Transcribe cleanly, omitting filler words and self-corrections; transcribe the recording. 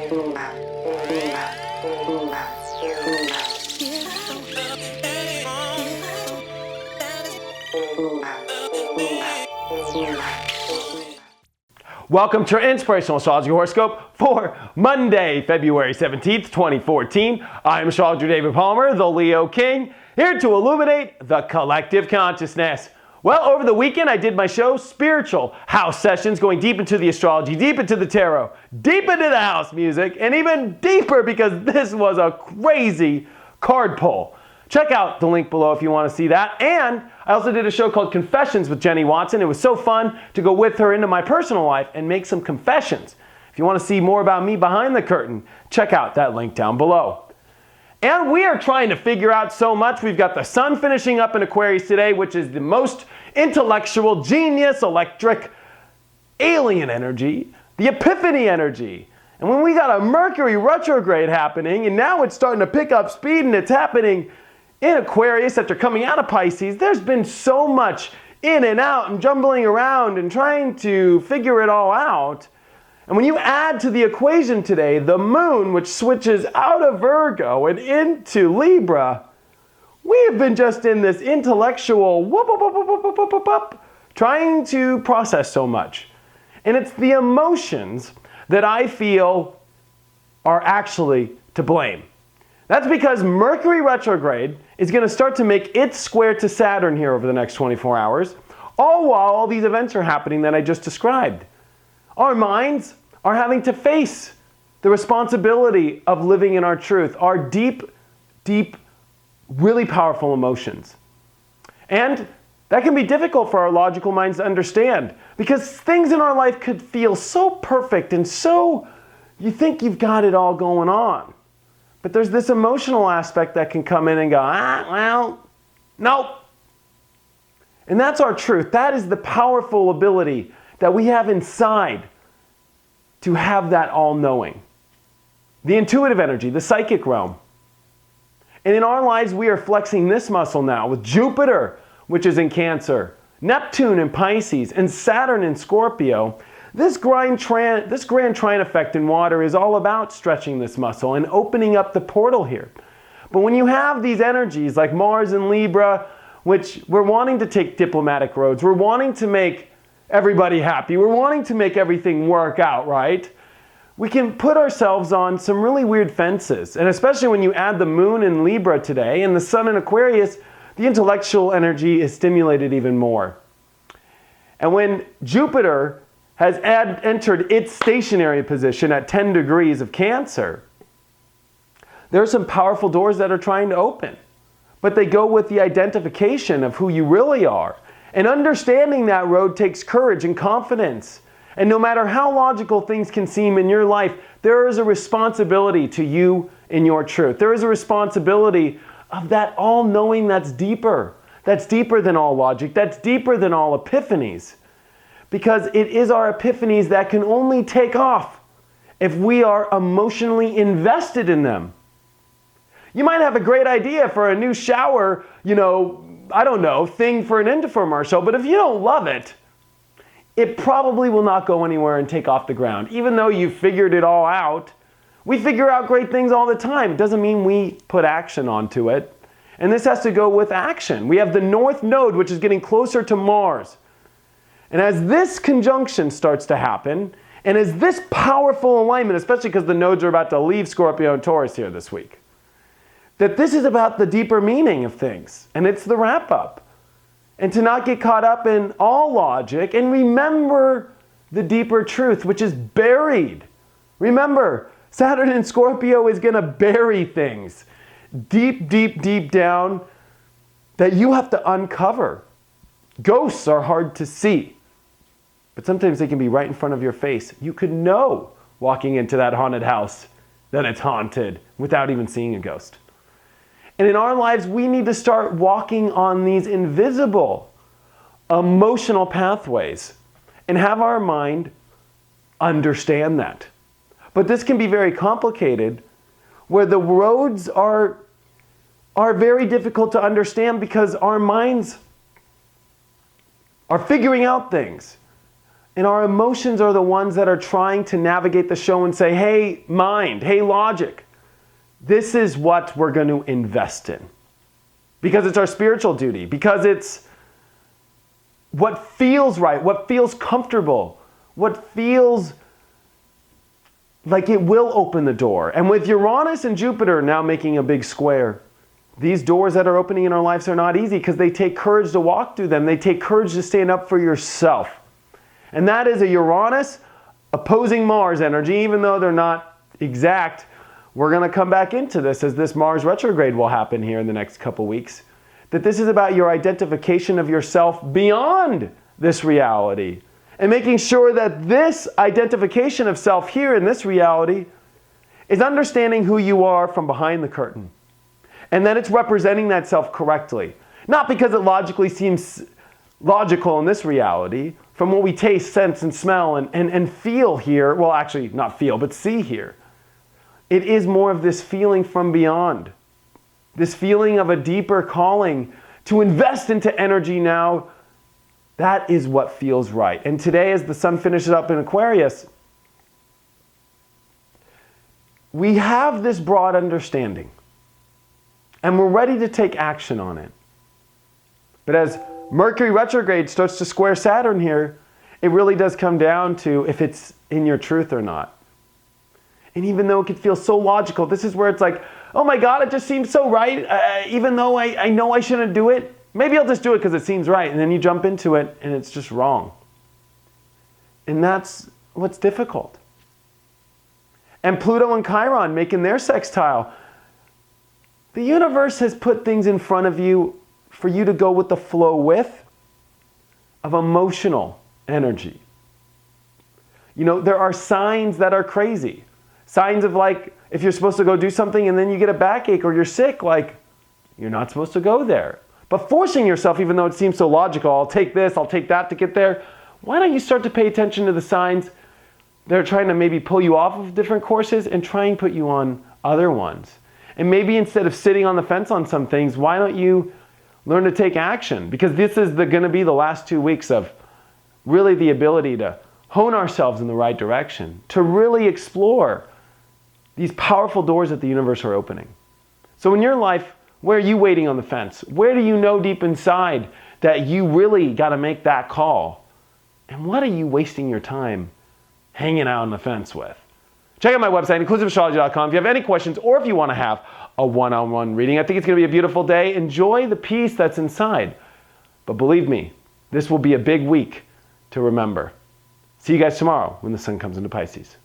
Welcome to our Inspirational Astrology Horoscope for Monday, February 17th, 2014. I'm astrologer David Palmer, the Leo King, here to illuminate the collective consciousness. Well, over the weekend I did my show, Spiritual House Sessions, going deep into the astrology, deep into the tarot, deep into the house music, and even deeper because this was a crazy card pull. Check out the link below if you want to see that. And I also did a show called Confessions with Jenny Watson. It was so fun to go with her into my personal life and make some confessions. If you want to see more about me behind the curtain, check out that link down below. And we are trying to figure out so much. We've got the sun finishing up in Aquarius today, which is the most intellectual, genius, electric, alien energy, the epiphany energy. And when we got a Mercury Retrograde happening, and now it's starting to pick up speed and it's happening in Aquarius after coming out of Pisces, there's been so much in and out and jumbling around and trying to figure it all out. And when you add to the equation today the moon, which switches out of Virgo and into Libra, we have been just in this intellectual whoop, whoop, whoop, whoop, whoop, whoop, whoop, whoop, trying to process so much. And it's the emotions that I feel are actually to blame. That's because Mercury Retrograde is going to start to make its square to Saturn here over the next 24 hours, all while all these events are happening that I just described. Our minds are having to face the responsibility of living in our truth, our deep, deep, really powerful emotions. And that can be difficult for our logical minds to understand because things in our life could feel so perfect and so you think you've got it all going on. But there's this emotional aspect that can come in and go, well, nope. And that's our truth. That is the powerful ability that we have inside to have that all-knowing. The intuitive energy, the psychic realm. And in our lives, we are flexing this muscle now with Jupiter, which is in Cancer, Neptune in Pisces, and Saturn in Scorpio. This grand trine effect in water is all about stretching this muscle and opening up the portal here. But when you have these energies like Mars and Libra, which we're wanting to take diplomatic roads, we're wanting to make everybody happy, we're wanting to make everything work out, right? We can put ourselves on some really weird fences. And especially when you add the moon in Libra today and the sun in Aquarius, the intellectual energy is stimulated even more. And when Jupiter has entered its stationary position at 10 degrees of Cancer, there are some powerful doors that are trying to open. But they go with the identification of who you really are. And understanding that road takes courage and confidence. And no matter how logical things can seem in your life, there is a responsibility to you in your truth. There is a responsibility of that all-knowing that's deeper than all logic, that's deeper than all epiphanies. Because it is our epiphanies that can only take off if we are emotionally invested in them. You might have a great idea for a new shower, thing for an infomercial, but if you don't love it, it probably will not go anywhere and take off the ground. Even though you figured it all out, we figure out great things all the time. It doesn't mean we put action onto it. And this has to go with action. We have the North Node, which is getting closer to Mars. And as this conjunction starts to happen, and as this powerful alignment, especially because the nodes are about to leave Scorpio and Taurus here this week, that this is about the deeper meaning of things, and it's the wrap-up. And to not get caught up in all logic, and remember the deeper truth, which is buried. Remember, Saturn in Scorpio is going to bury things deep, deep, deep down that you have to uncover. Ghosts are hard to see. But sometimes they can be right in front of your face. You could know walking into that haunted house that it's haunted without even seeing a ghost. And in our lives, we need to start walking on these invisible emotional pathways and have our mind understand that. But this can be very complicated where the roads are very difficult to understand because our minds are figuring out things. And our emotions are the ones that are trying to navigate the show and say, hey, mind, hey, logic, this is what we're going to invest in. Because it's our spiritual duty, because it's what feels right, what feels comfortable, what feels like it will open the door. And with Uranus and Jupiter now making a big square, these doors that are opening in our lives are not easy because they take courage to walk through them. They take courage to stand up for yourself. And that is a Uranus opposing Mars energy, even though they're not exact. We're going to come back into this as this Mars retrograde will happen here in the next couple weeks. That this is about your identification of yourself beyond this reality. And making sure that this identification of self here in this reality is understanding who you are from behind the curtain. And then it's representing that self correctly. Not because it logically seems logical in this reality, from what we taste, sense, and smell and feel here. Well, actually, not feel, but see here. It is more of this feeling from beyond. This feeling of a deeper calling to invest into energy now. That is what feels right. And today, as the sun finishes up in Aquarius, we have this broad understanding. And we're ready to take action on it. But as Mercury retrograde starts to square Saturn here, it really does come down to if it's in your truth or not. And even though it could feel so logical, this is where it's like, oh my God, it just seems so right. Even though I know I shouldn't do it, maybe I'll just do it because it seems right. And then you jump into it and it's just wrong. And that's what's difficult. And Pluto and Chiron making their sextile. The universe has put things in front of you for you to go with the flow with of emotional energy. You know, there are signs that are crazy. Signs of like, if you're supposed to go do something and then you get a backache or you're sick, like, you're not supposed to go there. But forcing yourself, even though it seems so logical, I'll take this, I'll take that to get there. Why don't you start to pay attention to the signs that are trying to maybe pull you off of different courses and try and put you on other ones? And maybe instead of sitting on the fence on some things, why don't you learn to take action? Because this is going to be the last 2 weeks of really the ability to hone ourselves in the right direction, to really explore these powerful doors that the universe are opening. So in your life, where are you waiting on the fence? Where do you know deep inside that you really got to make that call? And what are you wasting your time hanging out on the fence with? Check out my website, inclusiveastrology.com. If you have any questions or if you want to have a one-on-one reading, I think it's going to be a beautiful day. Enjoy the peace that's inside. But believe me, this will be a big week to remember. See you guys tomorrow when the sun comes into Pisces.